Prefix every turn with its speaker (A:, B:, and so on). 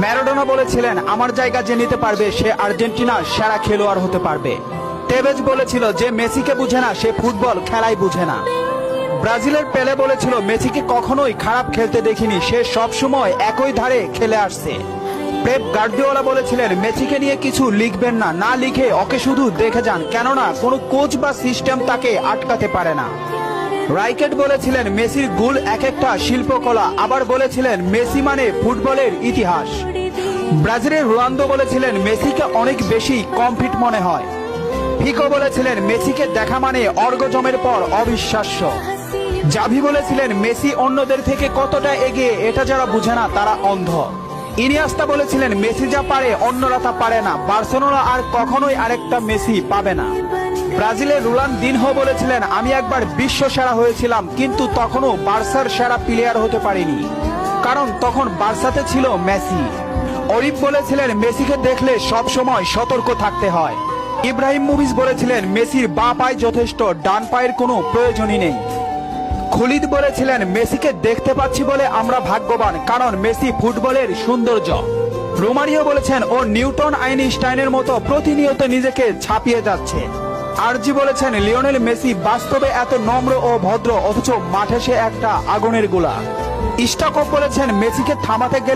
A: Maradona বলেছিলেন, আমার জায়গা যে নিতে পারবে সে আর্জেন্টিনার সেরা খেলোয়াড় হতে পারবে। টেভেজ বলেছিল, যে মেসিকে বুঝে না সে ফুটবল খেলাই বুঝে না। ব্রাজিলের পেলে বলেছিল, মেসিকে কখনোই খারাপ খেলতে দেখিনি, সে সবসময় একই ধারে খেলে আসছে। পেপ গার্দিওলা বলেছিলেন, মেসিকে নিয়ে কিছু লিখবেন না, না লিখে ওকে শুধু দেখে যান, কেননা কোনো কোচ বা সিস্টেম তাকে আটকাতে পারে না। রাইকেট বলেছিলেন, মেসির গোল এক একটা শিল্পকলা, আবার বলেছিলেন মেসি মানে ফুটবলের ইতিহাস। ব্রাজিলের রোনালদো বলেছিলেন, মেসিকে অনেক বেশি কমফিট মনে হয়। ফিকো বলেছিলেন, মেসিকে দেখা মানে অর্গজমের পর অবিশ্বাস্য। জাভি বলেছিলেন, মেসি অন্যদের থেকে কতটা এগিয়ে এটা যারা বুঝে না তারা অন্ধ। ইনিয়েস্তা বলেছিলেন, মেসি যা পারে অন্যরা তা পারে না, বার্সেলোনা আর কখনোই আরেকটা মেসি পাবে না। ব্রাজিলের রোনালদিনহো বলেছিলেন, আমি একবার বিশ্ব সেরা হয়েছিলাম, কিন্তু তখনও বার্সার সেরা প্লেয়ার হতে পারিনি, কারণ তখন বার্সাতে ছিল মেসি। অরিফ বলেছিলেন, মেসিকে দেখলে সব সময় সতর্ক থাকতে হয়। ইব্রাহিম মুভিজ বলেছিলেন, মেসির বাঁ পায়ে যথেষ্ট, ডান পায়ের কোনো প্রয়োজনই নেই। খুলিদ বলেছিলেন, মেসিকে দেখতে পাচ্ছি বলে আমরা ভাগ্যবান, কারণ মেসি ফুটবলের সৌন্দর্য। রোমারিও বলেছেন, ও নিউটন আইনস্টাইনের মতো প্রতিনিয়ত নিজেকে ছাপিয়ে যাচ্ছে। আরজি বলেছেন, লিওনেল মেসি বাস্তবে এত নম্র ও ভদ্র, অথচ মাঠে সে একটা আগুনের গোলা। স্টকপ বলেছেন, মেসিকে থামাতে গেলে